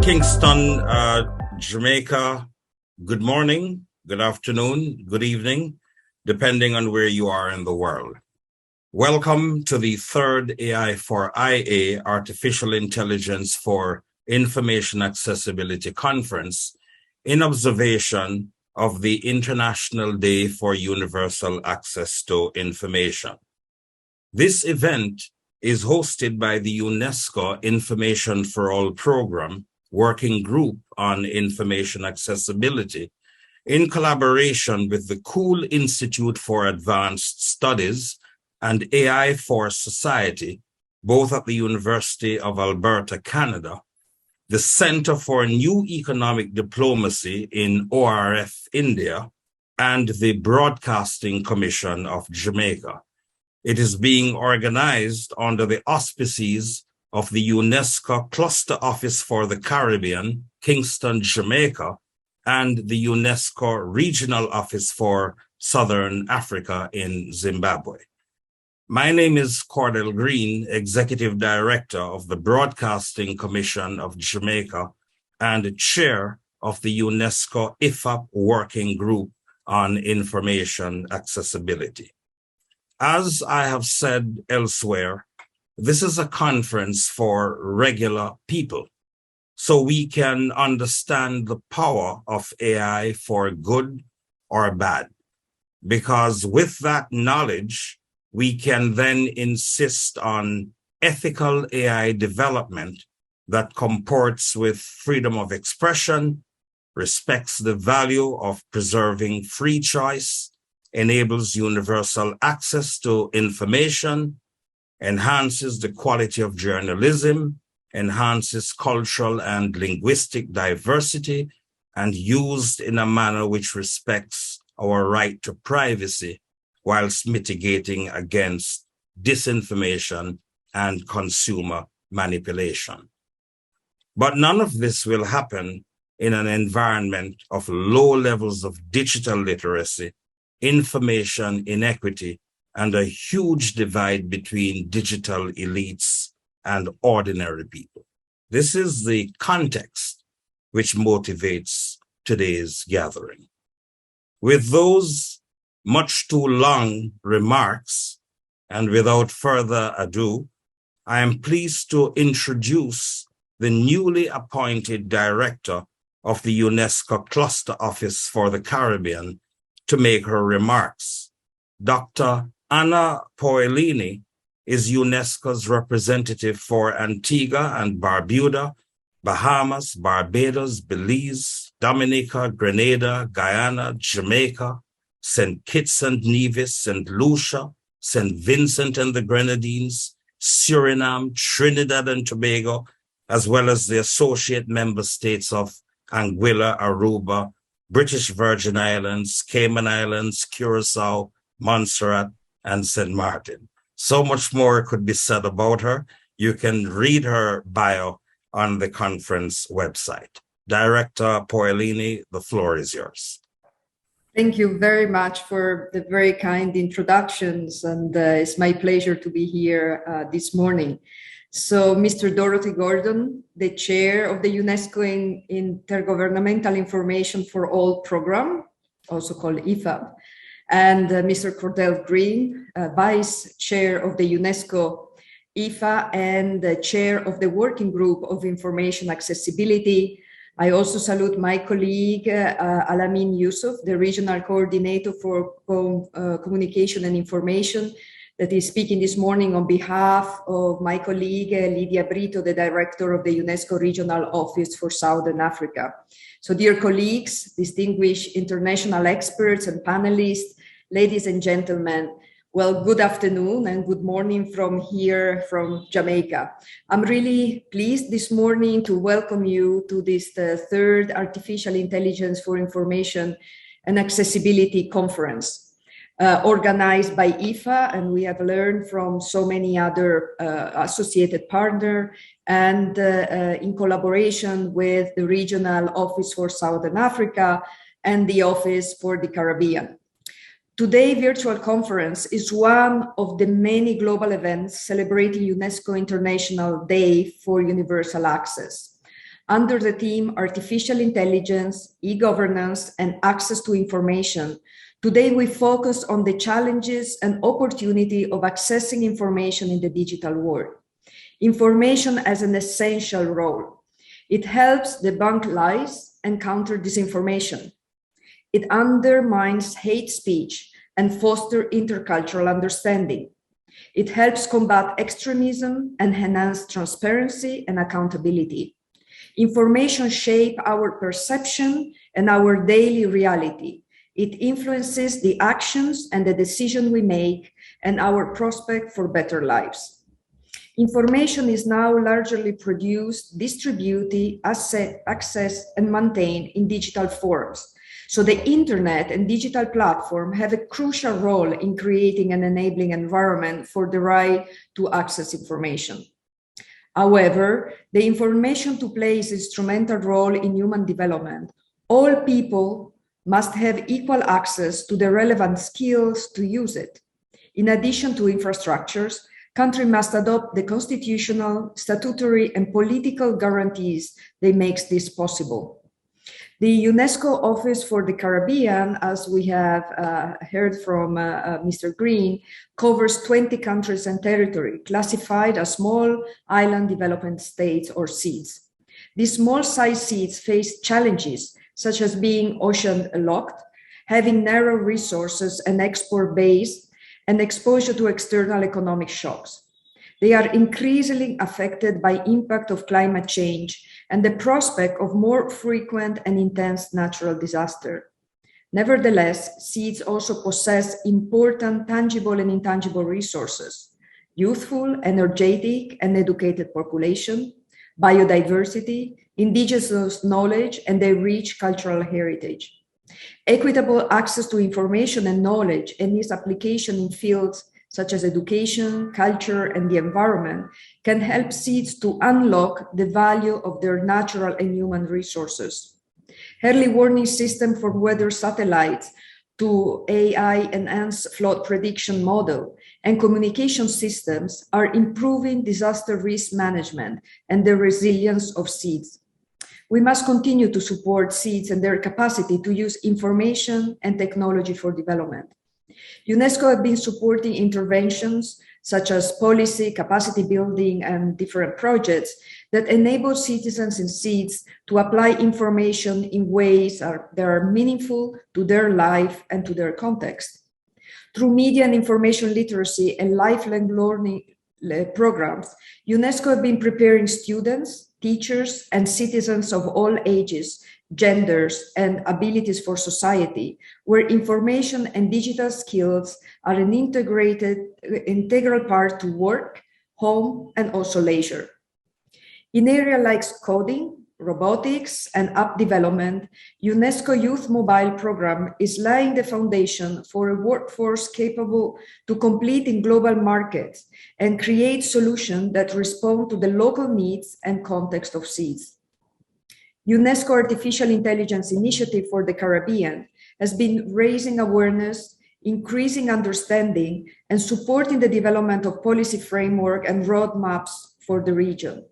Kingston, Jamaica. Good morning, good afternoon, good evening, depending on where you are in the world. Welcome to the third AI4IA Artificial Intelligence for Information Accessibility Conference in observation of the International Day for Universal Access to Information. This event is hosted by the UNESCO Information for All Program Working Group on Information Accessibility in collaboration with the Cool Institute for Advanced Studies and AI for Society, both at the University of Alberta, Canada, the Center for New Economic Diplomacy in ORF, India, and the Broadcasting Commission of Jamaica. It is being organized under the auspices of the UNESCO Cluster Office for the Caribbean, Kingston, Jamaica, and the UNESCO Regional Office for Southern Africa in Zimbabwe. My name is Cordell Green, Executive Director of the Broadcasting Commission of Jamaica and Chair of the UNESCO IFAP Working Group on Information Accessibility. As I have said elsewhere, this is a conference for regular people, so we can understand the power of AI for good or bad, because with that knowledge, we can then insist on ethical AI development that comports with freedom of expression, respects the value of preserving free choice, enables universal access to information, enhances the quality of journalism, enhances cultural and linguistic diversity, and used in a manner which respects our right to privacy, whilst mitigating against disinformation and consumer manipulation. But none of this will happen in an environment of low levels of digital literacy, information inequity, and a huge divide between digital elites and ordinary people. This is the context which motivates today's gathering. With those much too long remarks, and without further ado, I am pleased to introduce the newly appointed director of the UNESCO Cluster Office for the Caribbean to make her remarks. Dr. Anna Poellini is UNESCO's representative for Antigua and Barbuda, Bahamas, Barbados, Belize, Dominica, Grenada, Guyana, Jamaica, St. Kitts and Nevis, St. Lucia, St. Vincent and the Grenadines, Suriname, Trinidad and Tobago, as well as the associate member states of Anguilla, Aruba, British Virgin Islands, Cayman Islands, Curacao, Montserrat, and St. Martin. So much more could be said about her. You can read her bio on the conference website. Director Poellini, the floor is yours. Thank you very much for the very kind introductions, and it's my pleasure to be here this morning. So, Mr. Dorothy Gordon, the chair of the UNESCO Intergovernmental Information for All program, also called IFAP, and Mr. Cordell Green, vice chair of the UNESCO IFA and chair of the Working Group of Information Accessibility. I also salute my colleague, Alamin Yusuf, the regional coordinator for communication and information, that is speaking this morning on behalf of my colleague, Lydia Brito, the director of the UNESCO Regional Office for Southern Africa. So dear colleagues, distinguished international experts and panelists, ladies and gentlemen, well, good afternoon and good morning from here, from Jamaica. I'm really pleased this morning to welcome you to this third Artificial Intelligence for Information and Accessibility Conference. Organized by IFA, and we have learned from so many other associated partners, and in collaboration with the Regional Office for Southern Africa and the Office for the Caribbean. Today's virtual conference is one of the many global events celebrating UNESCO International Day for Universal Access. under the theme Artificial Intelligence, E-Governance, and Access to Information. Today, we focus on the challenges and opportunity of accessing information in the digital world. Information as an essential role. It helps debunk lies and counter disinformation. It undermines hate speech and fosters intercultural understanding. It helps combat extremism and enhance transparency and accountability. Information shapes our perception and our daily reality. It influences the actions and the decisions we make and our prospect for better lives. Information is now largely produced, distributed, accessed, and maintained in digital forms. So the internet and digital platform have a crucial role in creating an enabling environment for the right to access information. However, the information to play is an instrumental role in human development. All people must have equal access to the relevant skills to use it. In addition to infrastructures, countries must adopt the constitutional, statutory, and political guarantees that make this possible. The UNESCO Office for the Caribbean, as we have heard from Mr. Green, covers 20 countries and territory classified as small island development states or SEEDs. These small-sized SEEDs face challenges such as being ocean-locked, having narrow resources and export base, and exposure to external economic shocks. They are increasingly affected by impact of climate change and the prospect of more frequent and intense natural disaster. Nevertheless, seeds also possess important tangible and intangible resources: youthful, energetic, and educated population, biodiversity, indigenous knowledge, and their rich cultural heritage. Equitable access to information and knowledge and its application in fields such as education, culture, and the environment can help seeds to unlock the value of their natural and human resources. Early warning system for weather satellites to AI-enhanced flood prediction model and communication systems are improving disaster risk management and the resilience of seeds. We must continue to support seeds and their capacity to use information and technology for development. UNESCO has been supporting interventions such as policy, capacity building, and different projects that enable citizens and seeds to apply information in ways that are meaningful to their life and to their context. Through media and information literacy and lifelong learning programs, UNESCO has been preparing students, teachers, and citizens of all ages, genders, and abilities for society, where information and digital skills are an integral part to work, home, and also leisure. In areas like coding, robotics, and app development, UNESCO Youth Mobile Program is laying the foundation for a workforce capable to compete in global markets and create solutions that respond to the local needs and context of seeds. UNESCO Artificial Intelligence Initiative for the Caribbean has been raising awareness, increasing understanding, and supporting the development of policy framework and roadmaps for the region.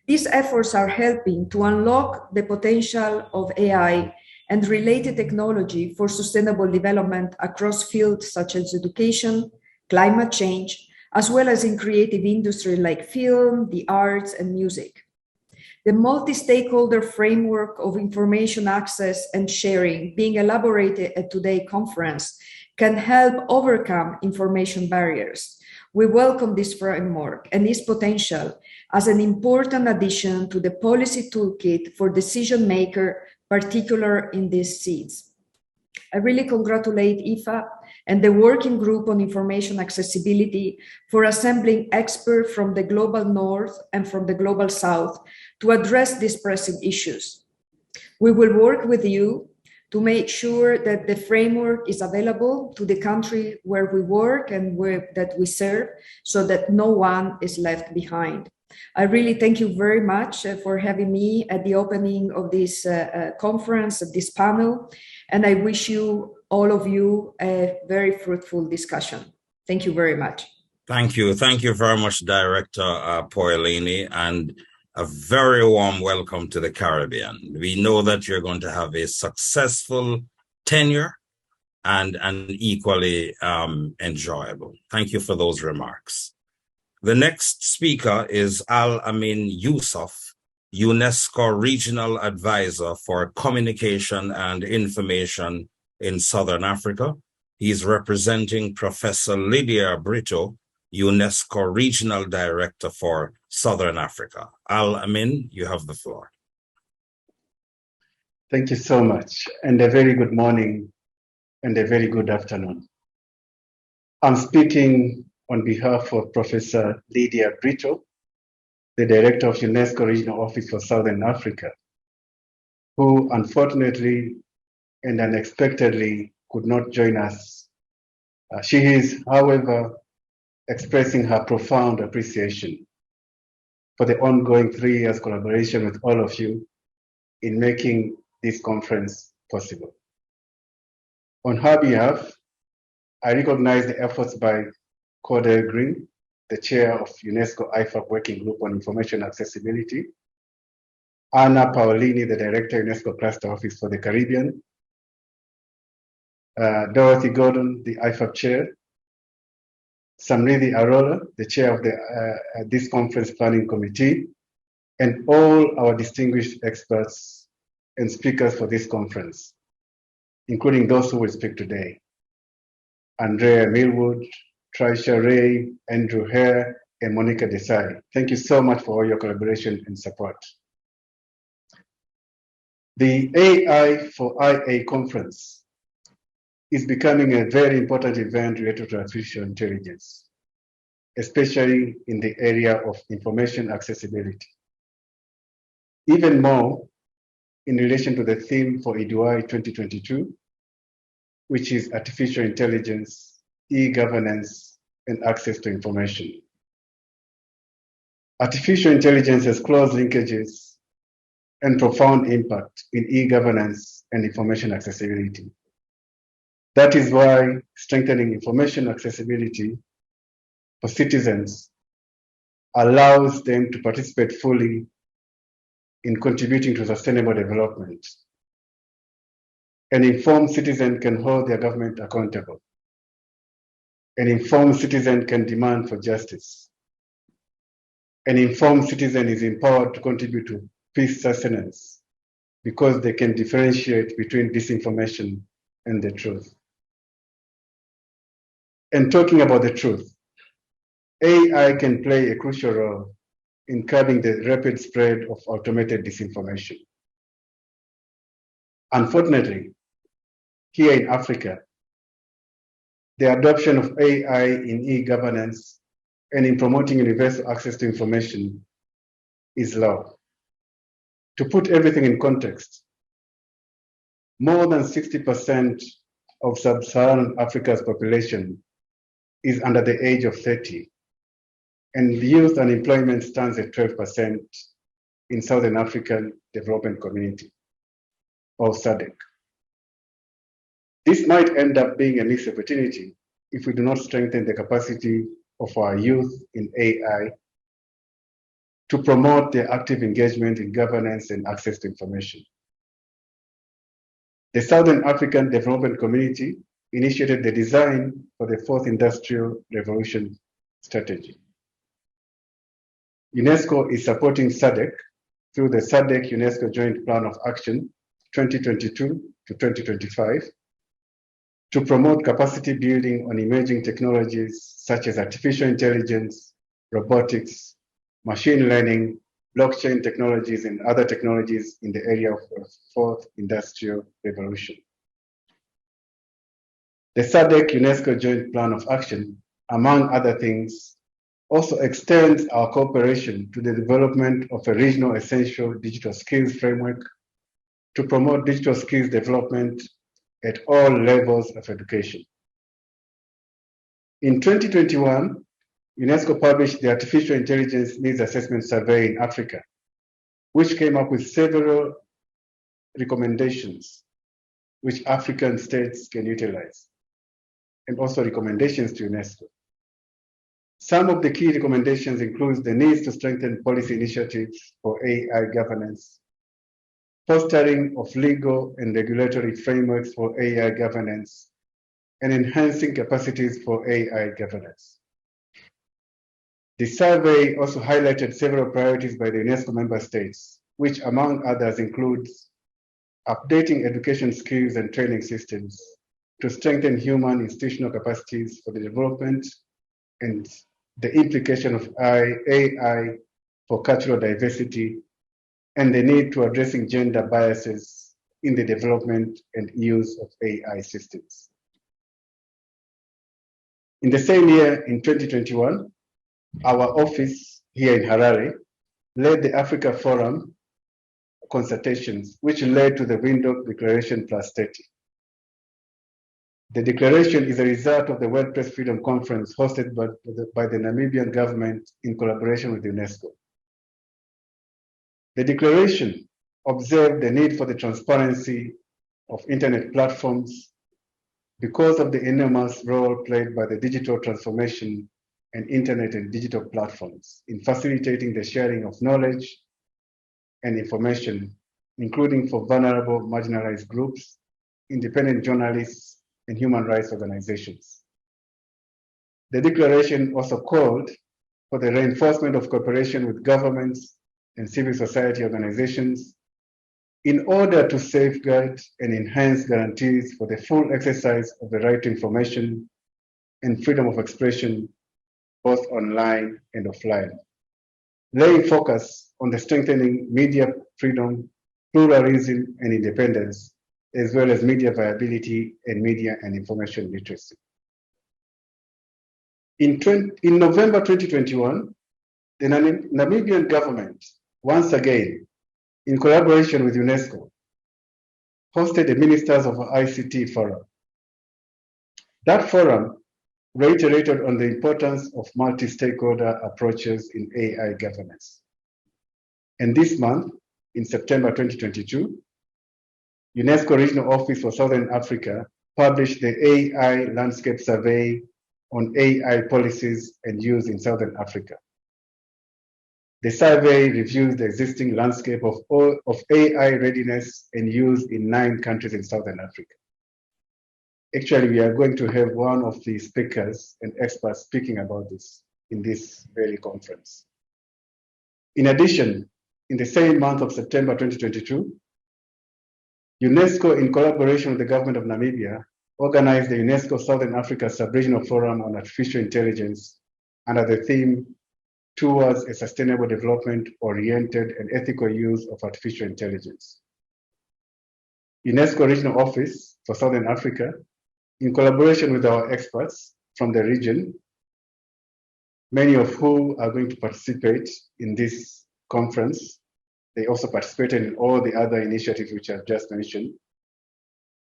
These efforts are helping to unlock the potential of AI and related technology for sustainable development across fields such as education, climate change, as well as in creative industry like film, the arts, and music. The multi-stakeholder framework of information access and sharing being elaborated at today's conference can help overcome information barriers. We welcome this framework and its potential as an important addition to the policy toolkit for decision makers, particularly in these seeds. I really congratulate IFA and the Working Group on Information Accessibility for assembling experts from the Global North and from the Global South to address these pressing issues. We will work with you to make sure that the framework is available to the country where we work and that we serve, so that no one is left behind. I really thank you very much for having me at the opening of this conference, of this panel, and I wish you, all of you, a very fruitful discussion. Thank you very much. Thank you. Thank you very much, Director Poilini. And a very warm welcome to the Caribbean. We know that you're going to have a successful tenure and equally enjoyable. Thank you for those remarks. The next speaker is Al Amin Yusuf, UNESCO Regional Advisor for Communication and Information in Southern Africa. He's representing Professor Lydia Brito, UNESCO Regional Director for Southern Africa. Al Amin, you have the floor. Thank you so much, and a very good morning and a very good afternoon. I'm speaking on behalf of Professor Lydia Brito, the Director of UNESCO Regional Office for Southern Africa, who unfortunately and unexpectedly could not join us. She is, however, expressing her profound appreciation for the ongoing 3 years collaboration with all of you in making this conference possible. On her behalf, I recognize the efforts by Cordell Green, the chair of UNESCO IFAB Working Group on Information Accessibility, Anna Paolini, the director, UNESCO Cluster Office for the Caribbean, Dorothy Gordon, the IFAB chair, Samriddhi Arola, the chair of this conference planning committee, and all our distinguished experts and speakers for this conference, including those who will speak today. Andrea Millwood, Trisha Ray, Andrew Hare, and Monica Desai. Thank you so much for all your collaboration and support. The AI4IA conference is becoming a very important event related to artificial intelligence, especially in the area of information accessibility. Even more in relation to the theme for EDUI 2022, which is artificial intelligence, e-governance, and access to information. Artificial intelligence has close linkages and profound impact in e-governance and information accessibility. That is why strengthening information accessibility for citizens allows them to participate fully in contributing to sustainable development. An informed citizen can hold their government accountable. An informed citizen can demand for justice. An informed citizen is empowered to contribute to peace sustenance because they can differentiate between disinformation and the truth. And talking about the truth, AI can play a crucial role in curbing the rapid spread of automated disinformation. Unfortunately, here in Africa, the adoption of AI in e-governance and in promoting universal access to information is low. To put everything in context, more than 60% of sub-Saharan Africa's population is under the age of 30, and youth unemployment stands at 12% in Southern African Development Community, or SADC. This might end up being a missed opportunity if we do not strengthen the capacity of our youth in AI to promote their active engagement in governance and access to information. The Southern African Development Community initiated the design for the Fourth Industrial Revolution strategy. UNESCO is supporting SADC through the SADC UNESCO Joint Plan of Action 2022 to 2025 to promote capacity building on emerging technologies such as artificial intelligence, robotics, machine learning, blockchain technologies, and other technologies in the area of the Fourth Industrial Revolution. The SADC UNESCO Joint Plan of Action, among other things, also extends our cooperation to the development of a regional essential digital skills framework to promote digital skills development at all levels of education. In 2021, UNESCO published the Artificial Intelligence Needs Assessment Survey in Africa, which came up with several recommendations which African states can utilize, and also recommendations to UNESCO. Some of the key recommendations include the need to strengthen policy initiatives for AI governance, fostering of legal and regulatory frameworks for AI governance, and enhancing capacities for AI governance. The survey also highlighted several priorities by the UNESCO member states, which among others includes updating education skills and training systems to strengthen human institutional capacities for the development and the implication of AI for cultural diversity and the need to addressing gender biases in the development and use of AI systems. In the same year, in 2021, our office here in Harare led the Africa Forum consultations, which led to the Windhoek Declaration Plus 30. The declaration is a result of the World Press Freedom Conference hosted by the Namibian government in collaboration with UNESCO. The declaration observed the need for the transparency of internet platforms because of the enormous role played by the digital transformation and internet and digital platforms in facilitating the sharing of knowledge and information, including for vulnerable marginalized groups, independent journalists, and human rights organizations. The declaration also called for the reinforcement of cooperation with governments and civil society organizations in order to safeguard and enhance guarantees for the full exercise of the right to information and freedom of expression, both online and offline, laying focus on the strengthening media freedom, pluralism, and independence, as well as media viability and media and information literacy. In November 2021, the Namibian government, once again, in collaboration with UNESCO, hosted the Ministers of ICT Forum. That forum reiterated on the importance of multi-stakeholder approaches in AI governance. And this month, in September 2022, UNESCO Regional Office for Southern Africa published the AI Landscape Survey on AI policies and use in Southern Africa. The survey reviews the existing landscape of AI readiness and use in 9 countries in Southern Africa. Actually, we are going to have one of the speakers and experts speaking about this in this very conference. In addition, in the same month of September 2022, UNESCO, in collaboration with the government of Namibia, organized the UNESCO Southern Africa Sub-Regional Forum on Artificial Intelligence under the theme Towards a Sustainable Development Oriented and Ethical Use of Artificial Intelligence. UNESCO Regional Office for Southern Africa, in collaboration with our experts from the region, many of whom are going to participate in this conference. They also participated in all the other initiatives which I've just mentioned.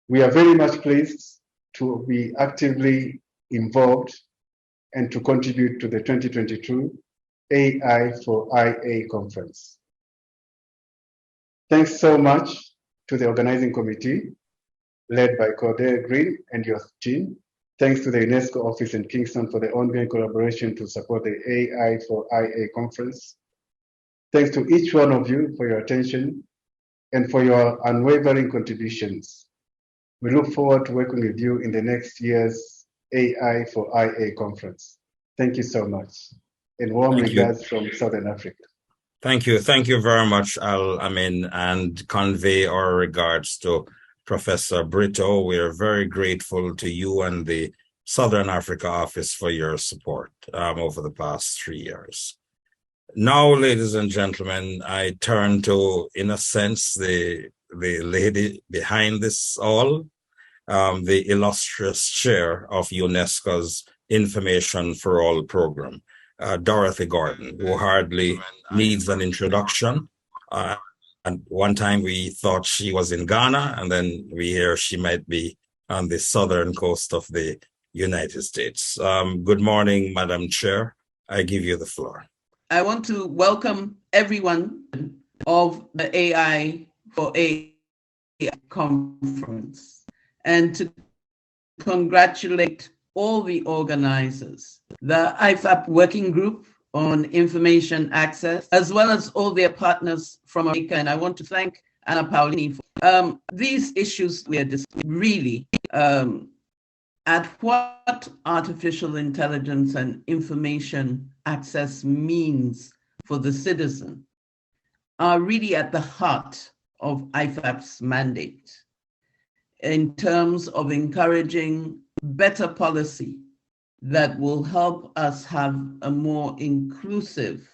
We are very much pleased to be actively involved and to contribute to the 2022 AI4IA conference. Thanks so much to the organizing committee led by Cordelia Green and your team. Thanks to the UNESCO office in Kingston for the ongoing collaboration to support the AI4IA conference. Thanks to each one of you for your attention and for your unwavering contributions. We look forward to working with you in the next year's AI4IA conference. Thank you so much. And warm regards from Southern Africa. Thank you. Thank you very much, Al Amin, and convey our regards to Professor Brito. We are very grateful to you and the Southern Africa office for your support over the past 3 years. Now, ladies and gentlemen, I turn to, in a sense, the lady behind this all, the illustrious chair of UNESCO's Information for All program, Dorothy Gordon, who hardly needs an introduction. And one time we thought she was in Ghana, and then we hear she might be on the southern coast of the United States. Good morning, Madam Chair. I give you the floor. I want to welcome everyone of the AI4IA conference and to congratulate all the organizers, the IFAP Working Group on Information Access, as well as all their partners from America. And I want to thank Anna Paulini for these issues we are really at what artificial intelligence and information access means for the citizen are really at the heart of IFAP's mandate in terms of encouraging better policy that will help us have a more inclusive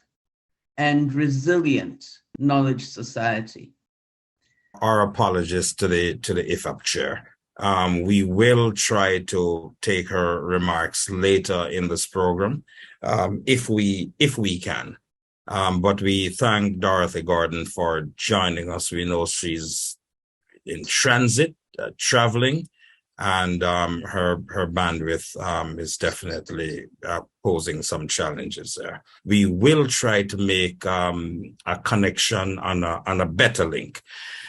and resilient knowledge society. Our apologies to the IFAP chair. We will try to take her remarks later in this program, if we can. But we thank Dorothy Gordon for joining us. We know she's in transit, traveling, and her bandwidth is definitely posing some challenges there. We will try to make a connection on a better link.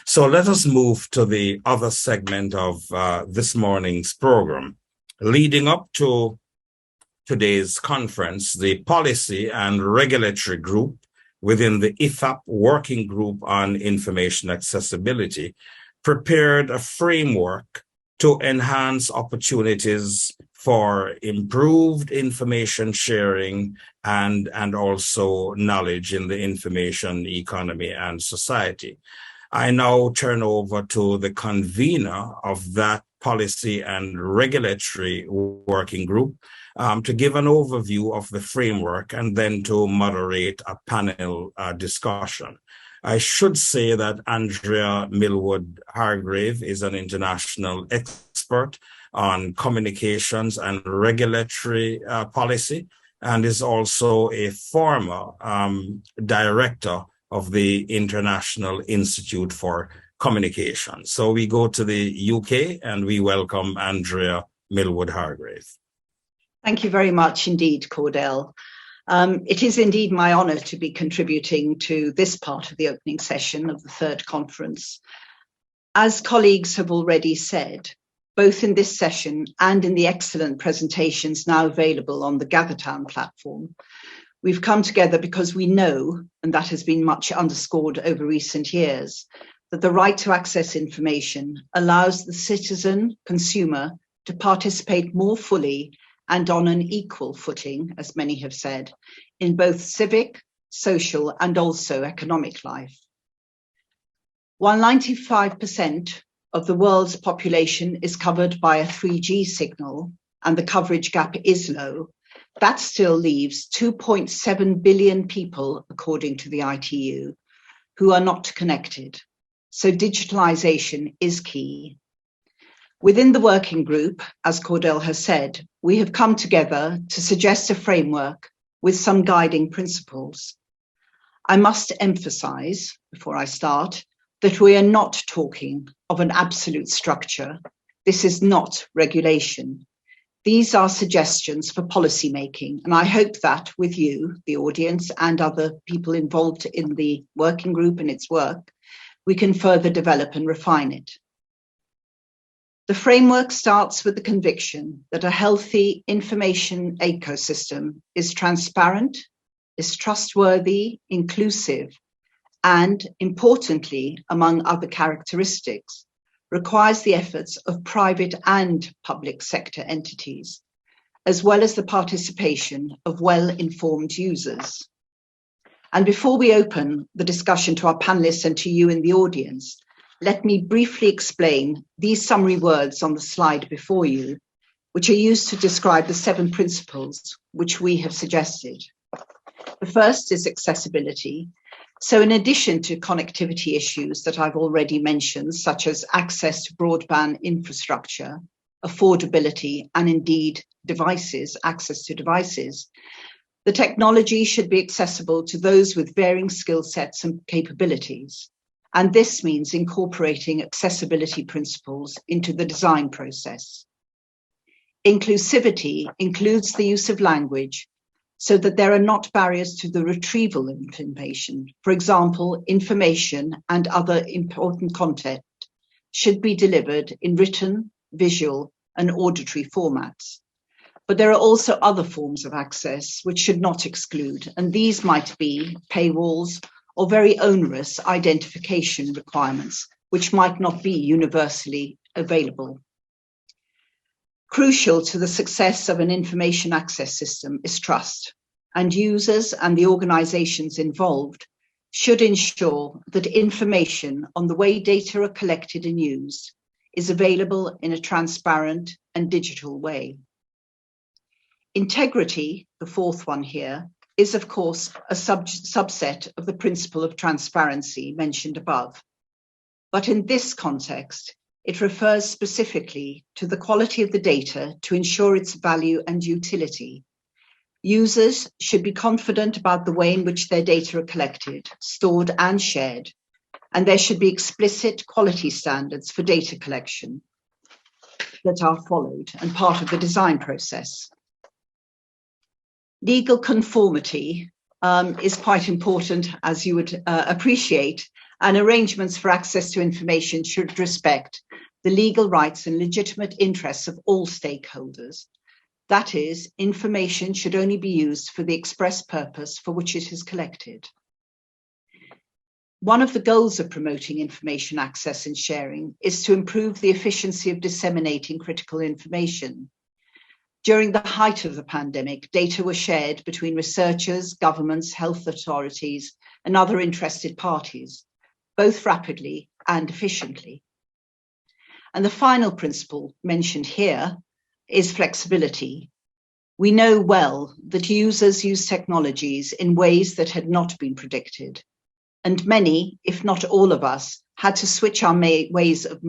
So let us move to the other segment of this morning's program. Leading up to today's conference, the Policy and Regulatory Group within the IFAP Working Group on Information Accessibility prepared a framework to enhance opportunities for improved information sharing and also knowledge in the information economy and society. I now turn over to the convener of that Policy and Regulatory Working Group to give an overview of the framework and then to moderate a panel discussion. I should say that Andrea Millwood Hargrave is an international expert on communications and regulatory policy and is also a former director of the International Institute for Communication. So we go to the UK and we welcome Andrea Millwood Hargrave. Thank you very much indeed, Cordell. It is indeed my honour to be contributing to this part of the opening session of the third conference. As colleagues have already said, both in this session and in the excellent presentations now available on the GatherTown platform, we've come together because we know, and that has been much underscored over recent years, that the right to access information allows the citizen, consumer, to participate more fully and on an equal footing, as many have said, in both civic, social, and also economic life. While 95% of the world's population is covered by a 3G signal and the coverage gap is low, that still leaves 2.7 billion people, according to the ITU, who are not connected. So digitalization is key. Within the working group, as Cordell has said, we have come together to suggest a framework with some guiding principles. I must emphasize, before I start, that we are not talking of an absolute structure. This is not regulation. These are suggestions for policy making, and I hope that with you, the audience, and other people involved in the working group and its work, we can further develop and refine it. The framework starts with the conviction that a healthy information ecosystem is transparent, is trustworthy, inclusive, and, importantly, among other characteristics, requires the efforts of private and public sector entities, as well as the participation of well-informed users. And before we open the discussion to our panelists and to you in the audience, let me briefly explain these summary words on the slide before you, which are used to describe the 7 principles which we have suggested. The first is accessibility. So in addition to connectivity issues that I've already mentioned, such as access to broadband infrastructure, affordability, and indeed devices, access to devices, the technology should be accessible to those with varying skill sets and capabilities. And this means incorporating accessibility principles into the design process. Inclusivity includes the use of language so that there are not barriers to the retrieval of information. For example, information and other important content should be delivered in written, visual, and auditory formats. But there are also other forms of access which should not exclude, and these might be paywalls or very onerous identification requirements, which might not be universally available. Crucial to the success of an information access system is trust, and users and the organizations involved should ensure that information on the way data are collected and used is available in a transparent and digital way. Integrity, the fourth one here, is of course a subset of the principle of transparency mentioned above. But in this context, it refers specifically to the quality of the data to ensure its value and utility. Users should be confident about the way in which their data are collected, stored and shared, and there should be explicit quality standards for data collection that are followed and part of the design process. Legal conformity is quite important, as you would appreciate, and arrangements for access to information should respect the legal rights and legitimate interests of all stakeholders. That is, information should only be used for the express purpose for which it is collected. One of the goals of promoting information access and sharing is to improve the efficiency of disseminating critical information. During the height of the pandemic, data was shared between researchers, governments, health authorities, and other interested parties, both rapidly and efficiently. And the final principle mentioned here is flexibility. We know well that users use technologies in ways that had not been predicted. And many, if not all of us, had to switch our ways of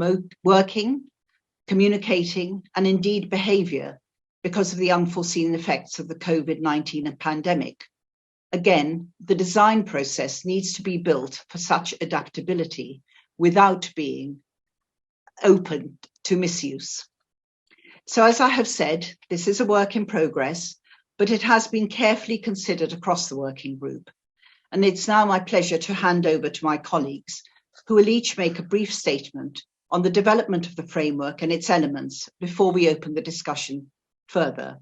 working, communicating, and indeed behavior because of the unforeseen effects of the COVID-19 pandemic. Again, the design process needs to be built for such adaptability without being open to misuse. So as I have said, this is a work in progress, but it has been carefully considered across the working group. And it's now my pleasure to hand over to my colleagues, who will each make a brief statement on the development of the framework and its elements before we open the discussion further.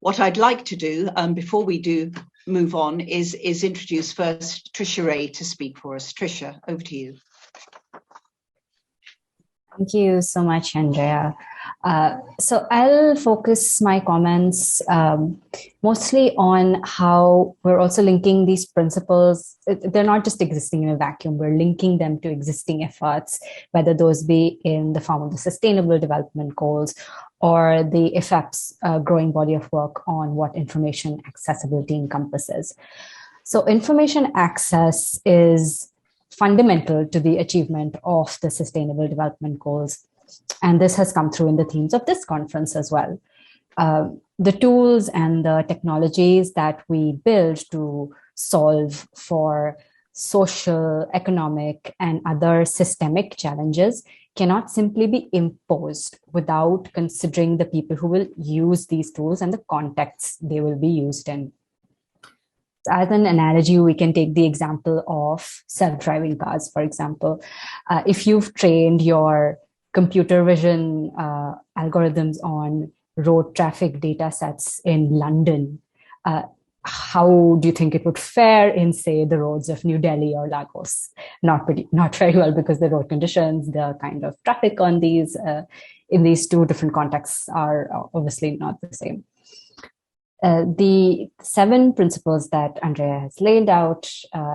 What I'd like to do before we do move on is introduce first Tricia Ray to speak for us. Tricia, over to you. Thank you so much, Andrea. So I'll focus my comments mostly on how we're also linking these principles. They're not just existing in a vacuum. We're linking them to existing efforts, whether those be in the form of the Sustainable Development Goals or the IFAP's growing body of work on what information accessibility encompasses. So information access is fundamental to the achievement of the Sustainable Development Goals. And this has come through in the themes of this conference as well. The tools and the technologies that we build to solve for social, economic, and other systemic challenges cannot simply be imposed without considering the people who will use these tools and the contexts they will be used in. As an analogy, we can take the example of self-driving cars, for example. If you've trained your computer vision algorithms on road traffic data sets in London, how do you think it would fare in, say, the roads of New Delhi or Lagos? Not very well, because the road conditions, the kind of traffic on these in these two different contexts are obviously not the same. The 7 principles that Andrea has laid out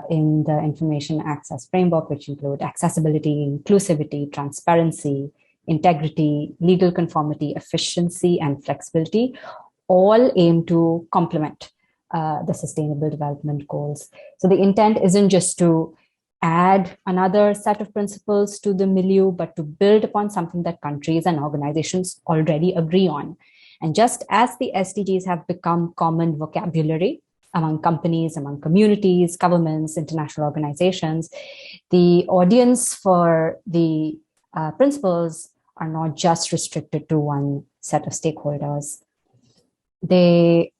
in the information access framework, which include accessibility, inclusivity, transparency, integrity, legal conformity, efficiency, and flexibility, all aim to complement the Sustainable Development Goals. So the intent isn't just to add another set of principles to the milieu, but to build upon something that countries and organizations already agree on. And just as the SDGs have become common vocabulary among companies, among communities, governments, international organizations, the audience for the principles are not just restricted to one set of stakeholders. They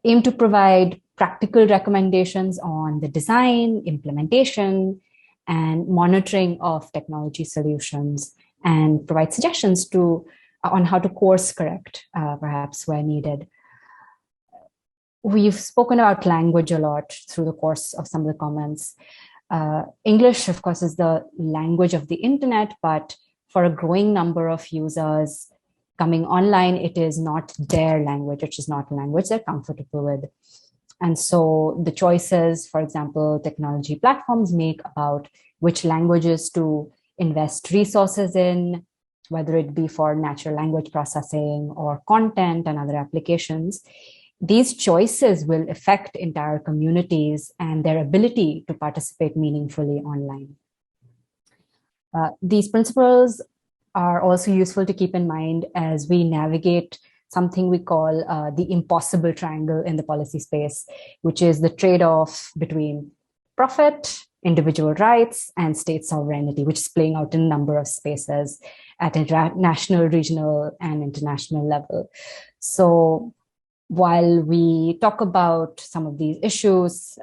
aim to provide practical recommendations on the design, implementation, and monitoring of technology solutions, and provide suggestions to on how to course correct, perhaps where needed. We've spoken about language a lot through the course of some of the comments. English, of course, is the language of the internet, but for a growing number of users coming online, it is not their language, which is not a language they're comfortable with. And so the choices, for example, technology platforms make about which languages to invest resources in, whether it be for natural language processing or content and other applications, these choices will affect entire communities and their ability to participate meaningfully online. These principles are also useful to keep in mind as we navigate something we call the impossible triangle in the policy space, which is the trade-off between profit, individual rights, and state sovereignty, which is playing out in a number of spaces at a national, regional, and international level. So while we talk about some of these issues,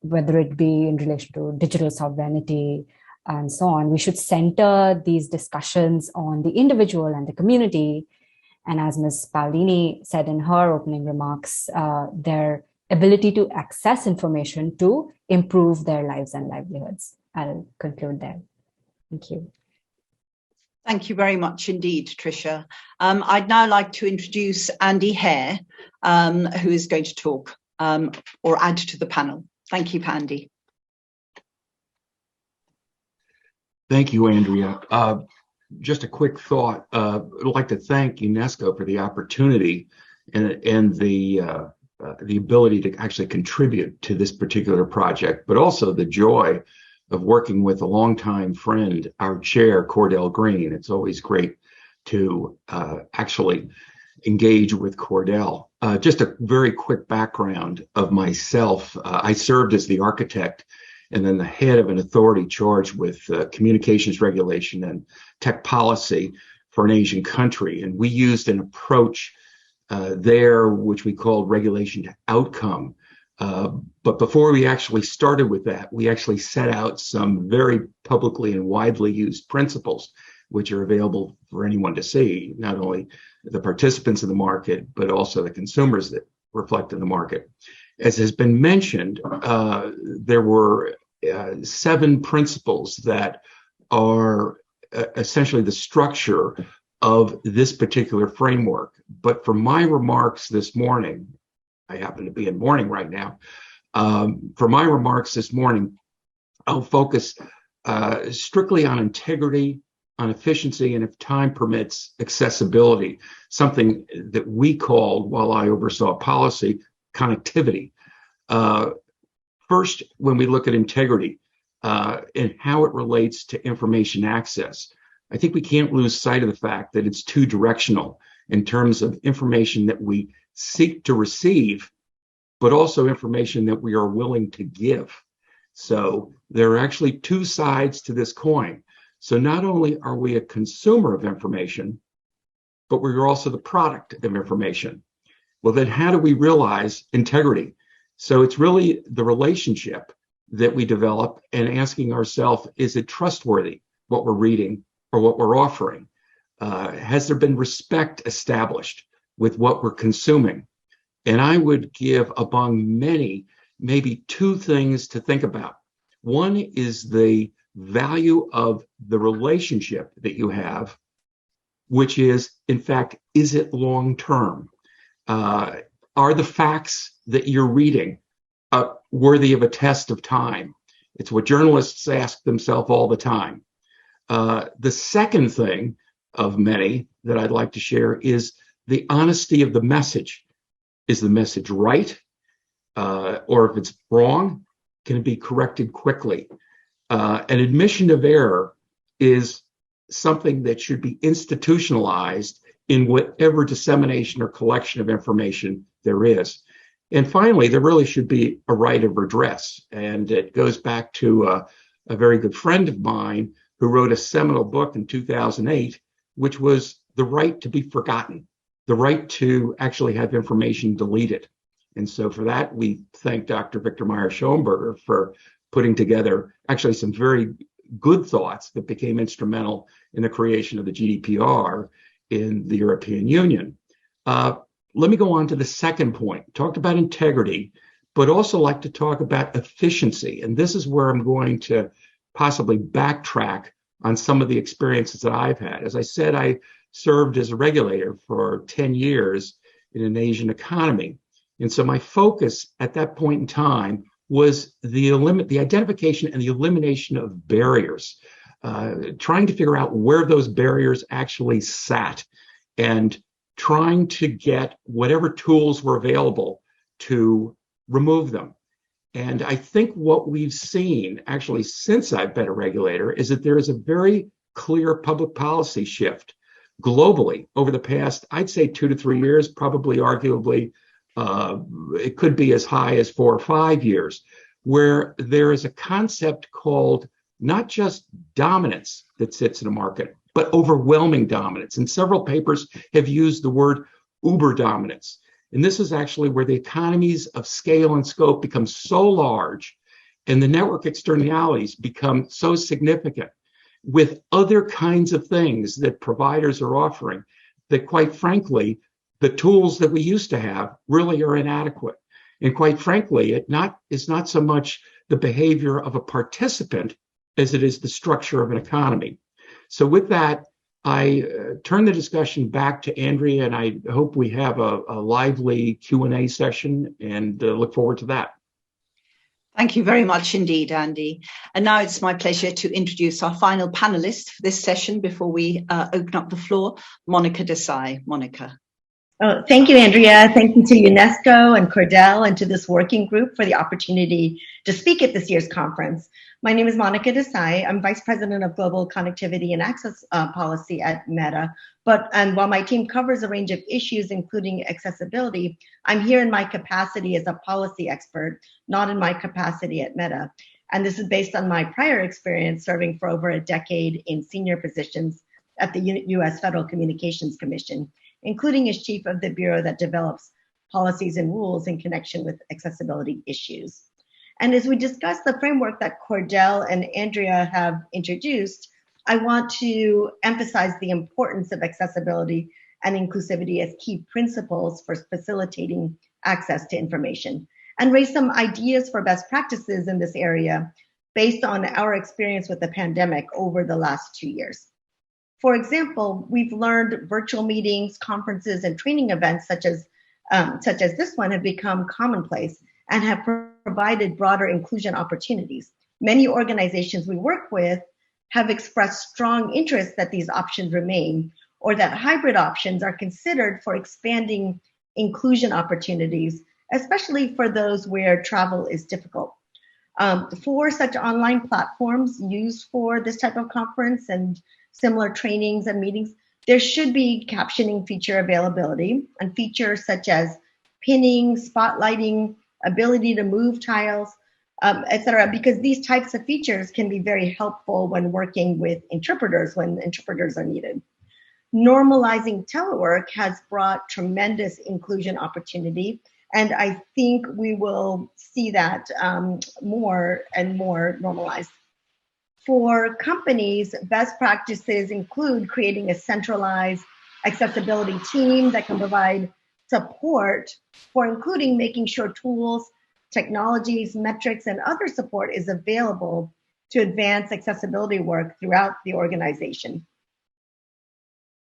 whether it be in relation to digital sovereignty and so on, we should center these discussions on the individual and the community. And as Ms. Paolini said in her opening remarks, their ability to access information to improve their lives and livelihoods. I'll conclude there. Thank you. Thank you very much indeed, Tricia. I'd now like to introduce Andy Hare, who is going to talk or add to the panel. Thank you, Andy. Thank you, Andrea. Just a quick thought. I'd like to thank UNESCO for the opportunity and the ability to actually contribute to this particular project, but also the joy of working with a longtime friend, our chair, Cordell Green. It's always great to actually engage with Cordell. Just a very quick background of myself. I served as the architect and then the head of an authority charged with communications regulation and tech policy for an Asian country. And we used an approach there, which we called regulation to outcome. But before we actually started with that, we actually set out some very publicly and widely used principles, which are available for anyone to see, not only the participants in the market, but also the consumers that reflect in the market. As has been mentioned, there were 7 principles that are essentially the structure of this particular framework. But for my remarks this morning, I happen to be in mourning right now. For my remarks this morning, I'll focus strictly on integrity, on efficiency, and if time permits, accessibility, something that we called, while I oversaw policy, connectivity. First, when we look at integrity and how it relates to information access, I think we can't lose sight of the fact that it's two directional in terms of information that we seek to receive, but also information that we are willing to give. So there are actually two sides to this coin. So not only are we a consumer of information, but we're also the product of information. Well, then how do we realize integrity? So it's really the relationship that we develop and asking ourselves, is it trustworthy, what we're reading or what we're offering? Has there been respect established with what we're consuming? And I would give among many, maybe 2 things to think about. One is the value of the relationship that you have, which is, in fact, is it long-term? Are the facts that you're reading worthy of a test of time? It's what journalists ask themselves all the time. The second thing of many that I'd like to share is the honesty of the message. Is the message right? Or if it's wrong, can it be corrected quickly? An admission of error is something that should be institutionalized in whatever dissemination or collection of information there is. And finally, there really should be a right of redress. And it goes back to a very good friend of mine who wrote a seminal book in 2008, which was the right to be forgotten, the right to actually have information deleted. And so for that, we thank Dr. Victor Meyer-Schoenberger for putting together actually some very good thoughts that became instrumental in the creation of the GDPR in the European Union. Let me go on to the second point. Talked about integrity, but also like to talk about efficiency. And this is where I'm going to possibly backtrack on some of the experiences that I've had. As I said, I served as a regulator for 10 years in an Asian economy. And so my focus at that point in time was the identification and the elimination of barriers, trying to figure out where those barriers actually sat and trying to get whatever tools were available to remove them. And I think what we've seen actually since I've been a regulator is that there is a very clear public policy shift globally over the past, I'd say 2 to 3 years, probably arguably it could be as high as 4 or 5 years, where there is a concept called not just dominance that sits in a market, but overwhelming dominance. And several papers have used the word uber dominance. And this is actually where the economies of scale and scope become so large and the network externalities become so significant with other kinds of things that providers are offering that, quite frankly, the tools that we used to have really are inadequate. And quite frankly, it's not so much the behavior of a participant as it is the structure of an economy. So with that, I turn the discussion back to Andrea, and I hope we have a lively Q&A session, and look forward to that. Thank you very much indeed, Andy. And now it's my pleasure to introduce our final panelist for this session before we open up the floor, Monica Desai. Monica. Oh, thank you, Andrea. Thank you to UNESCO and Cordell and to this working group for the opportunity to speak at this year's conference. My name is Monica Desai. I'm Vice President of Global Connectivity and Access Policy at Meta. And while my team covers a range of issues, including accessibility, I'm here in my capacity as a policy expert, not in my capacity at Meta. And this is based on my prior experience serving for over a decade in senior positions at the U.S. Federal Communications Commission, including as chief of the bureau that develops policies and rules in connection with accessibility issues. And as we discuss the framework that Cordell and Andrea have introduced, I want to emphasize the importance of accessibility and inclusivity as key principles for facilitating access to information, and raise some ideas for best practices in this area based on our experience with the pandemic over the last 2 years. For example, we've learned virtual meetings, conferences, and training events such as this one have become commonplace and have provided broader inclusion opportunities. Many organizations we work with have expressed strong interest that these options remain, or that hybrid options are considered for expanding inclusion opportunities, especially for those where travel is difficult. For such online platforms used for this type of conference and similar trainings and meetings, there should be captioning feature availability, and features such as pinning, spotlighting, ability to move tiles, etc., because these types of features can be very helpful when working with interpreters when interpreters are needed. Normalizing telework has brought tremendous inclusion opportunity, and I think we will see that more and more normalized. For companies, best practices include creating a centralized accessibility team that can provide support for including making sure tools, technologies, metrics, and other support is available to advance accessibility work throughout the organization.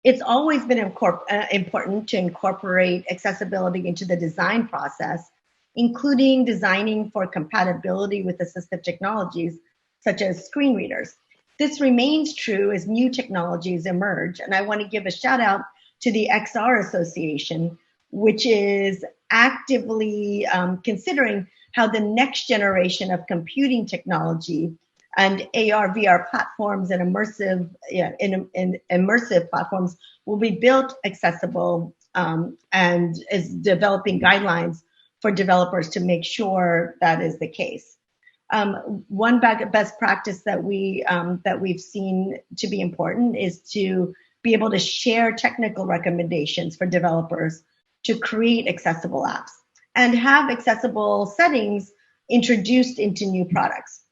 It's always been important to incorporate accessibility into the design process, including designing for compatibility with assistive technologies such as screen readers. This remains true as new technologies emerge, and I want to give a shout out to the XR Association, which is actively considering how the next generation of computing technology and AR, VR platforms and immersive platforms will be built accessible and is developing guidelines for developers to make sure that is the case. One best practice that we've seen to be important is to be able to share technical recommendations for developers to create accessible apps and have accessible settings introduced into new products.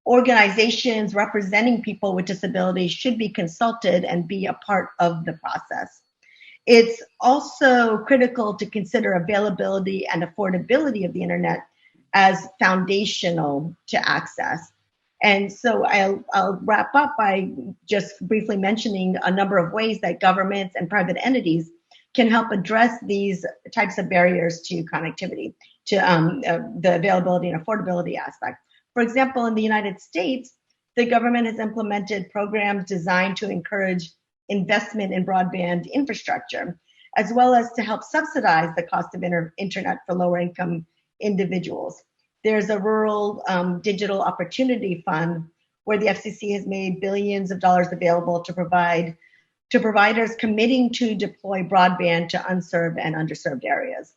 Organizations representing people with disabilities should be consulted and be a part of the process. It's also critical to consider availability and affordability of the internet as foundational to access. And so I'll wrap up by just briefly mentioning a number of ways that governments and private entities can help address these types of barriers to connectivity, to the availability and affordability aspect. For example, in the United States, the government has implemented programs designed to encourage investment in broadband infrastructure, as well as to help subsidize the cost of internet for lower income individuals. There's a rural digital opportunity fund where the FCC has made billions of dollars available to providers committing to deploy broadband to unserved and underserved areas.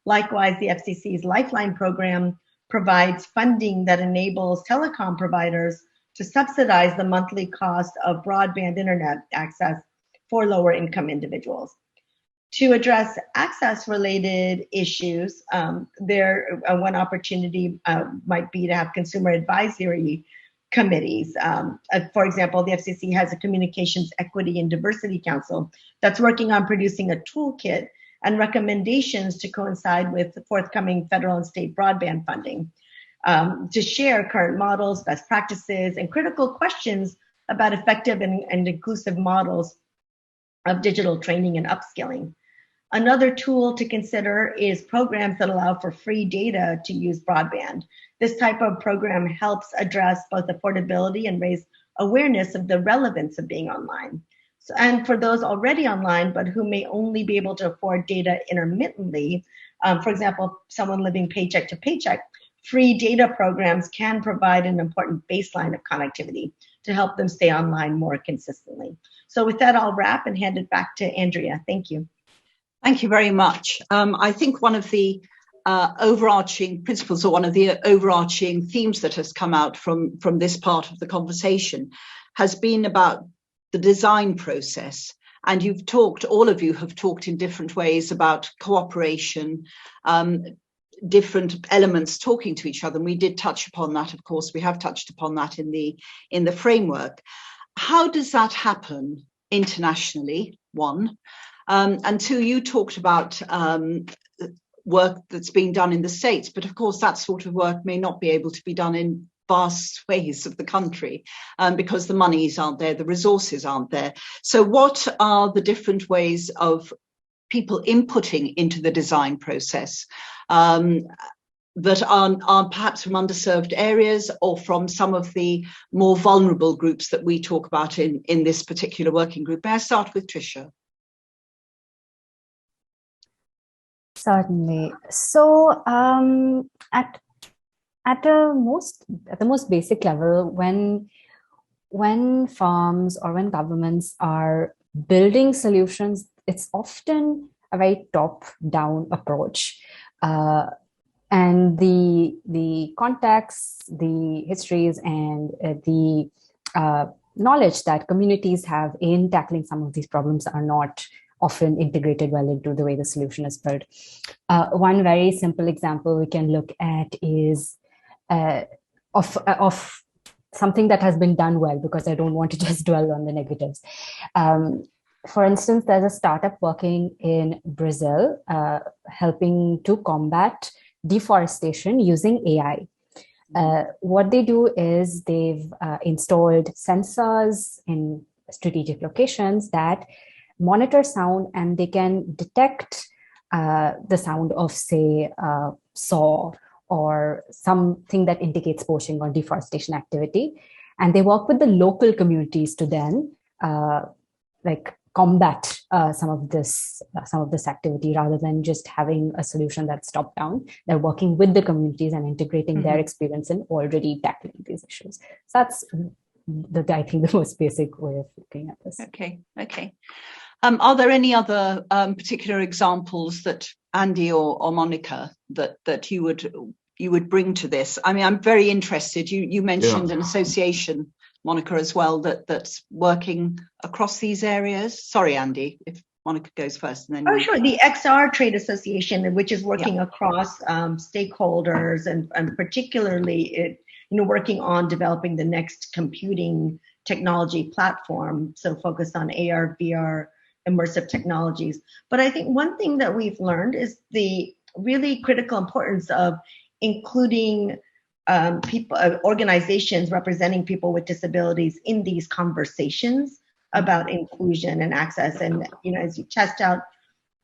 Likewise, the FCC's Lifeline program provides funding that enables telecom providers to subsidize the monthly cost of broadband internet access for lower income individuals. To address access-related issues, one opportunity might be to have consumer advisory committees. For example, the FCC has a Communications Equity and Diversity Council that's working on producing a toolkit and recommendations to coincide with the forthcoming federal and state broadband funding, to share current models, best practices, and critical questions about effective and inclusive models of digital training and upskilling. Another tool to consider is programs that allow for free data to use broadband. This type of program helps address both affordability and raise awareness of the relevance of being online. So, and for those already online, but who may only be able to afford data intermittently, for example, someone living paycheck to paycheck, free data programs can provide an important baseline of connectivity to help them stay online more consistently. So with that, I'll wrap and hand it back to Andrea. Thank you. Thank you very much. I think one of the overarching principles, or one of the overarching themes that has come out from this part of the conversation has been about the design process. And you've talked, all of you have talked in different ways about cooperation, different elements talking to each other. And we did touch upon that, of course, we have touched upon that in the framework. How does that happen internationally, one? And two, you talked about work that's being done in the States, but of course that sort of work may not be able to be done in vast swathes of the country because the monies aren't there, the resources aren't there. So what are the different ways of people inputting into the design process that are perhaps from underserved areas or from some of the more vulnerable groups that we talk about in this particular working group? May I start with Tricia? Certainly. So at the most basic level, when firms or when governments are building solutions, it's often a very top-down approach. And the contexts, the histories, and the knowledge that communities have in tackling some of these problems are not often integrated well into the way the solution is built. One very simple example we can look at is of something that has been done well, because I don't want to just dwell on the negatives. For instance, there's a startup working in Brazil helping to combat deforestation using AI. What they do is they've installed sensors in strategic locations that monitor sound, and they can detect the sound of, say, saw or something that indicates poaching or deforestation activity. And they work with the local communities to then combat some of this activity, rather than just having a solution that's top down. They're working with the communities and integrating their experience in already tackling these issues. So that's I think the most basic way of looking at this. Okay. Are there any other particular examples that Andy or Monica that you would bring to this? I mean, I'm very interested. You mentioned an association, Monica, as well, that's working across these areas. Sorry, Andy, if Monica goes first, and then sure. The XR Trade Association, which is working across stakeholders, and particularly working on developing the next computing technology platform. So focused on AR, VR, immersive technologies. But I think one thing that we've learned is the really critical importance of including people, organizations representing people with disabilities in these conversations about inclusion and access. And as you test out,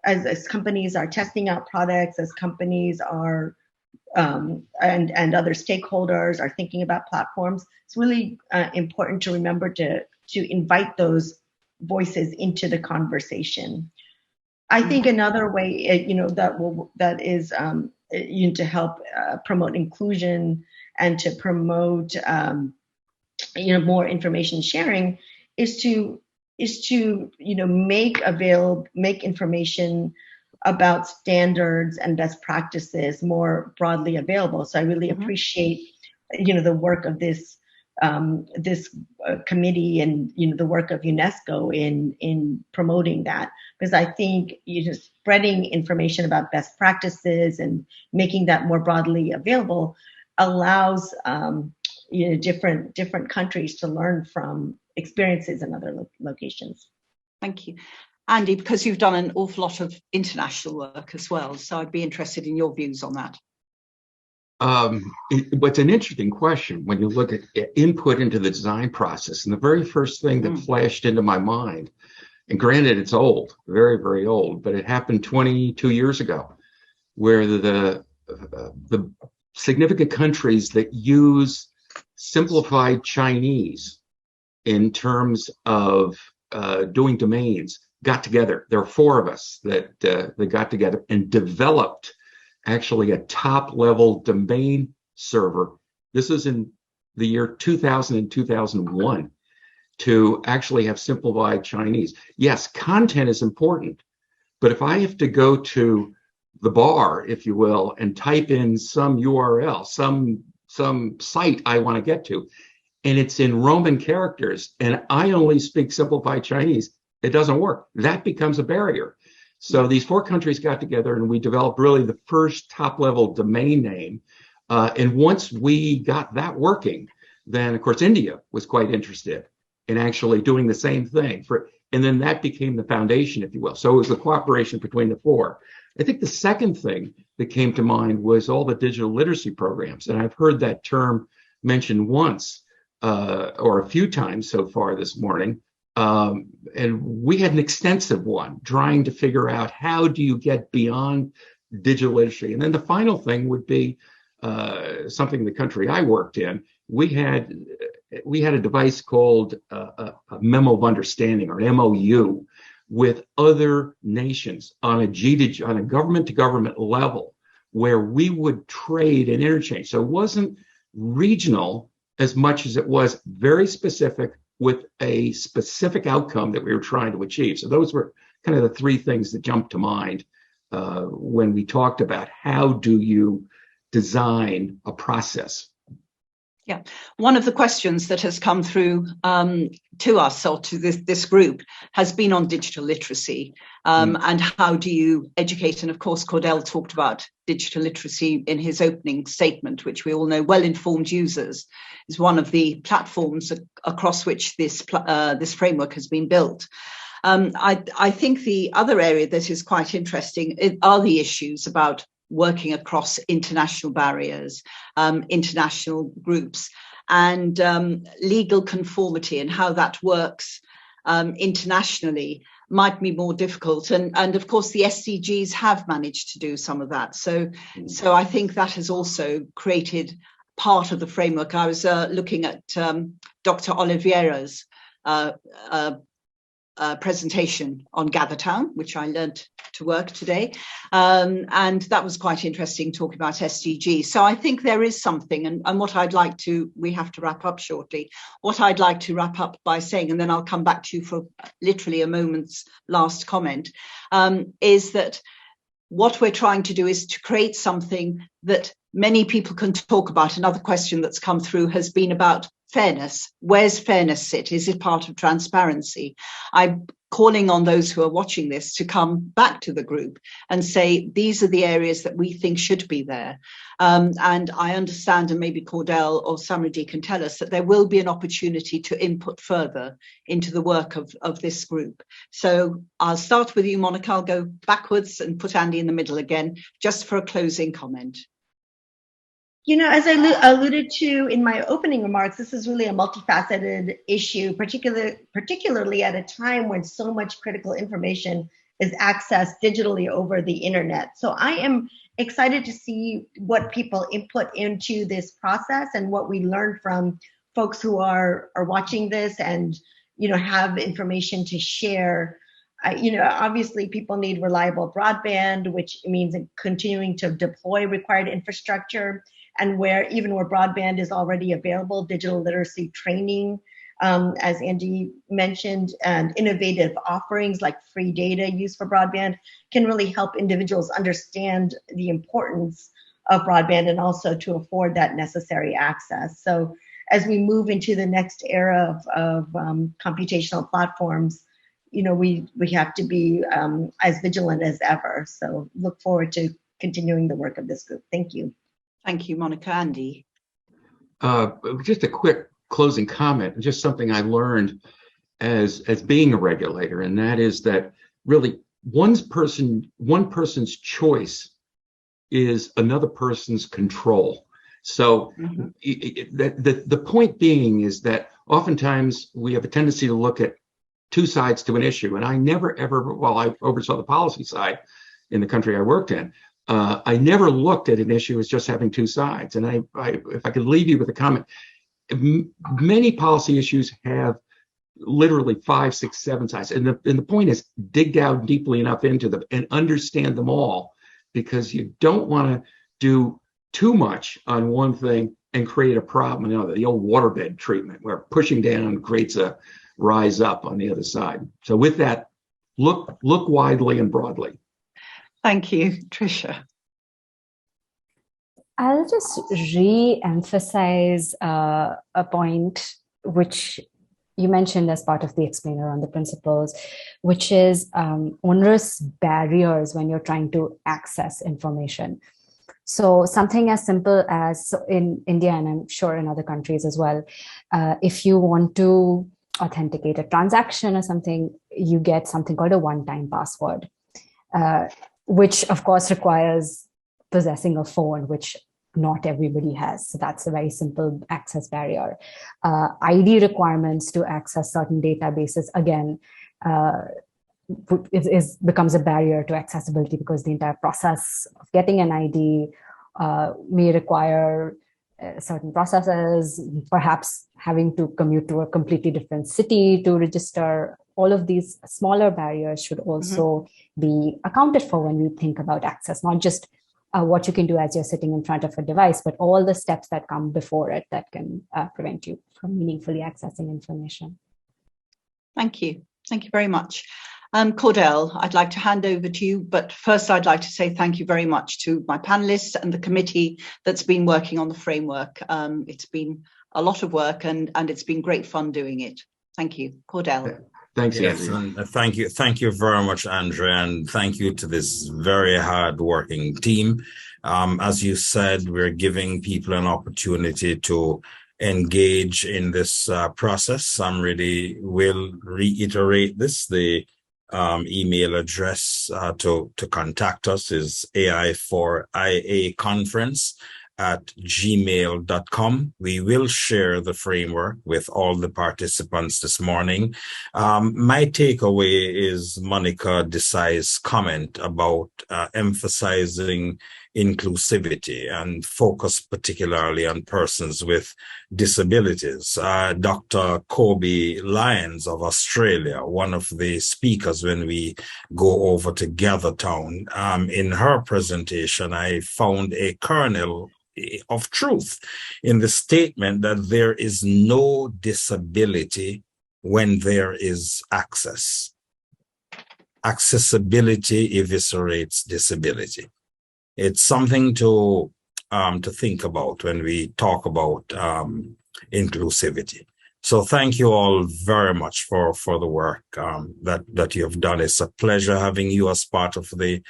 as companies are testing out products, as companies are and other stakeholders are thinking about platforms, it's really important to remember to invite those voices into the conversation. I think another way, that is to help promote inclusion and to promote, more information sharing is to make information about standards and best practices more broadly available. So I really appreciate, the work of this committee and the work of UNESCO in promoting that, because I think spreading information about best practices and making that more broadly available allows different countries to learn from experiences in other locations. Thank you. Andy, because you've done an awful lot of international work as well, so I'd be interested in your views on that. It's an interesting question when you look at input into the design process. And the very first thing that flashed into my mind, and granted it's old, very, very old, but it happened 22 years ago, where the significant countries that use simplified Chinese in terms of doing domains got together. There are 4 of us that got together and developed actually a top-level domain server. This is in the year 2000 and 2001 to actually have simplified Chinese. Yes, content is important, but if I have to go to the bar, if you will, and type in some URL, some site I want to get to, and it's in Roman characters, and I only speak simplified Chinese, it doesn't work. That becomes a barrier. So these 4 countries got together and we developed really the first top-level domain name. And once we got that working, then of course India was quite interested in actually doing the same thing. And then that became the foundation, if you will. So it was a cooperation between the 4. I think the second thing that came to mind was all the digital literacy programs. And I've heard that term mentioned once or a few times so far this morning. And we had an extensive one trying to figure out how do you get beyond digital literacy. And then the final thing would be something the country I worked in. We had a device called a memo of understanding, or an MOU, with other nations on a government to government level, where we would trade and interchange. So it wasn't regional as much as it was very specific, with a specific outcome that we were trying to achieve. So those were kind of the 3 things that jumped to mind when we talked about how do you design a process. Yeah, one of the questions that has come through to us or to this group has been on digital literacy and how do you educate? And of course, Cordell talked about digital literacy in his opening statement, which we all know well-informed users is one of the platforms across which this framework has been built. I think the other area that is quite interesting are the issues about working across international barriers, international groups, and legal conformity and how that works internationally might be more difficult. And of course, the SDGs have managed to do some of that. So I think that has also created part of the framework. I was looking at Dr. Oliveira's presentation on GatherTown, which I learned to work today. And that was quite interesting, talking about SDGs. So I think there is something, and what I'd like to, we have to wrap up shortly, what I'd like to wrap up by saying, and then I'll come back to you for literally a moment's last comment, is that what we're trying to do is to create something that many people can talk about. Another question that's come through has been about fairness. Where's fairness sit? Is it part of transparency? I calling on those who are watching this to come back to the group and say, these are the areas that we think should be there. And I understand, and maybe Cordell or Samruddhi can tell us, that there will be an opportunity to input further into the work of this group. So I'll start with you, Monica. I'll go backwards and put Andy in the middle again, just for a closing comment. You know, as I alluded to in my opening remarks, this is really a multifaceted issue, particularly at a time when so much critical information is accessed digitally over the internet. So I am excited to see what people input into this process and what we learn from folks who are watching this and, you know, have information to share. You know, obviously people need reliable broadband, which means continuing to deploy required infrastructure. And where broadband is already available, digital literacy training, as Andy mentioned, and innovative offerings like free data used for broadband can really help individuals understand the importance of broadband and also to afford that necessary access. So as we move into the next era of computational platforms, you know, we have to be as vigilant as ever. So look forward to continuing the work of this group. Thank you. Thank you, Monica. Andy? Just a quick closing comment, just something I learned as being a regulator, and that is that really one person's choice is another person's control. So the point being is that oftentimes we have a tendency to look at two sides to an issue, and I never ever, while I oversaw the policy side in the country I worked in, I never looked at an issue as just having two sides. And if I could leave you with a comment, many policy issues have literally 5, 6, 7 sides. And the point is, dig down deeply enough into them and understand them all, because you don't want to do too much on one thing and create a problem. You know, the old waterbed treatment where pushing down creates a rise up on the other side. So with that, look widely and broadly. Thank you, Tricia. I'll just re-emphasize a point which you mentioned as part of the explainer on the principles, which is onerous barriers when you're trying to access information. So something as simple as in India, and I'm sure in other countries as well, if you want to authenticate a transaction or something, you get something called a one-time password. Which of course requires possessing a phone, which not everybody has. So that's a very simple access barrier. ID requirements to access certain databases, again, becomes a barrier to accessibility, because the entire process of getting an ID may require certain processes, perhaps having to commute to a completely different city to register. All of these smaller barriers should also be accounted for when we think about access, not just what you can do as you're sitting in front of a device, but all the steps that come before it that can prevent you from meaningfully accessing information. Thank you. Thank you very much. Cordell, I'd like to hand over to you, but first I'd like to say thank you very much to my panelists and the committee that's been working on the framework. It's been a lot of work and it's been great fun doing it. Thank you. Cordell. Thanks, yes, Andrea. and thank you very much, Andrea, and thank you to this very hard-working team. As you said, we're giving people an opportunity to engage in this process. Samruddhi will reiterate this. The email address to contact us is AI4IA conference@gmail.com. We will share the framework with all the participants this morning. My takeaway is Monica Desai's comment about emphasizing inclusivity and focus particularly on persons with disabilities. Dr. Kobe Lyons of Australia, one of the speakers when we go over to Gathertown, in her presentation, I found a kernel of truth in the statement that there is no disability when there is access. Accessibility eviscerates disability. It's something to think about when we talk about inclusivity. So thank you all very much for the work that you have done. It's a pleasure having you as part of the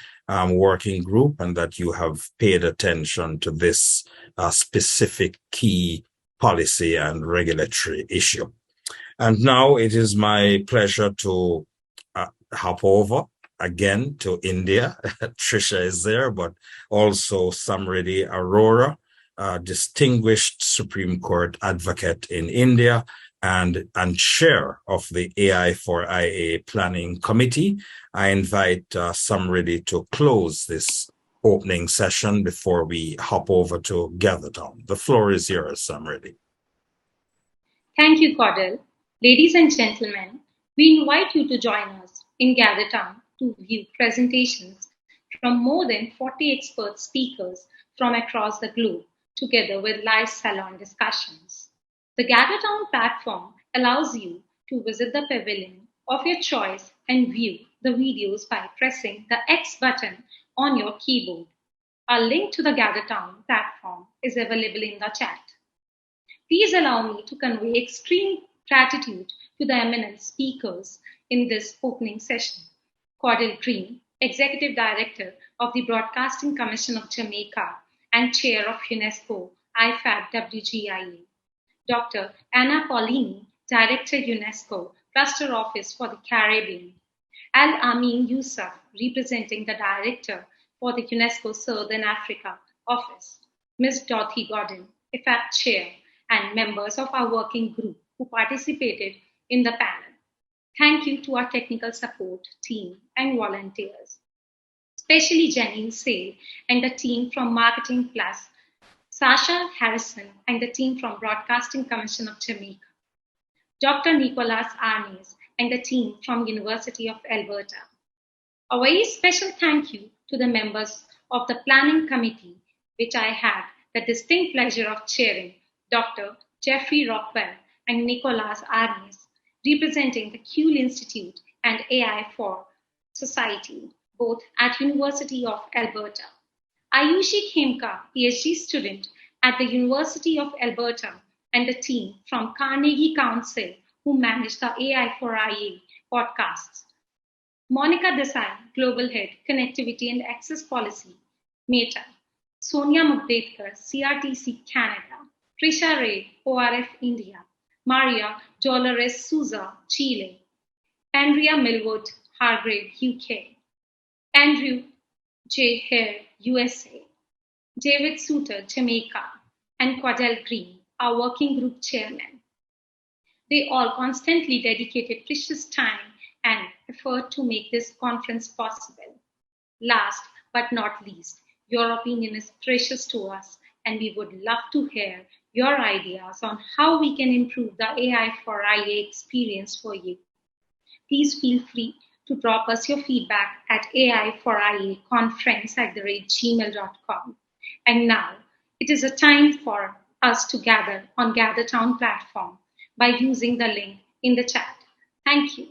working group, and that you have paid attention to this specific key policy and regulatory issue. And now it is my pleasure to hop over again to India. Trisha is there, but also Samriddhi Arora, distinguished Supreme Court advocate in India and chair of the AI4IA Planning Committee. I invite Samriddhi to close this opening session before we hop over to GatherTown. The floor is yours, Samriddhi. Thank you, Cordell. Ladies and gentlemen, we invite you to join us in GatherTown to view presentations from more than 40 expert speakers from across the globe, together with live salon discussions. The GatherTown platform allows you to visit the pavilion of your choice and view the videos by pressing the X button on your keyboard. A link to the GatherTown platform is available in the chat. Please allow me to convey extreme gratitude to the eminent speakers in this opening session. Cordell Green, Executive Director of the Broadcasting Commission of Jamaica and Chair of UNESCO IFAB-WGIA. Dr. Anna Paulini, Director UNESCO, Cluster Office for the Caribbean. Al-Amin Yousaf, representing the Director for the UNESCO Southern Africa Office. Ms. Dorothy Gordon, IFAB Chair, and members of our working group who participated in the panel. Thank you to our technical support team and volunteers, especially Janine Sale and the team from Marketing Plus, Sasha Harrison and the team from Broadcasting Commission of Jamaica, Dr. Nicolas Arnes and the team from University of Alberta. A very special thank you to the members of the Planning Committee, which I had the distinct pleasure of chairing, Dr. Jeffrey Rockwell and Nicolas Arnes, representing the Kuehl Institute and AI4 Society, both at University of Alberta. Ayushi Khemka, PhD student at the University of Alberta, and the team from Carnegie Council who managed the AI4IA podcasts. Monica Desai, Global Head, Connectivity and Access Policy, Meta. Sonia Mugdedkar, CRTC Canada. Trisha Ray, ORF India. Maria Dolores Souza, Chile. Andrea Millwood, Hargrave, UK. Andrew J. Hare, USA. David Suter, Jamaica. And Cordell Green, our working group chairman. They all constantly dedicated precious time and effort to make this conference possible. Last but not least, your opinion is precious to us, and we would love to hear your ideas on how we can improve the AI4IA experience for you. Please feel free to drop us your feedback at ai4iaconference@gmail.com. And now, it is a time for us to gather on GatherTown platform by using the link in the chat. Thank you.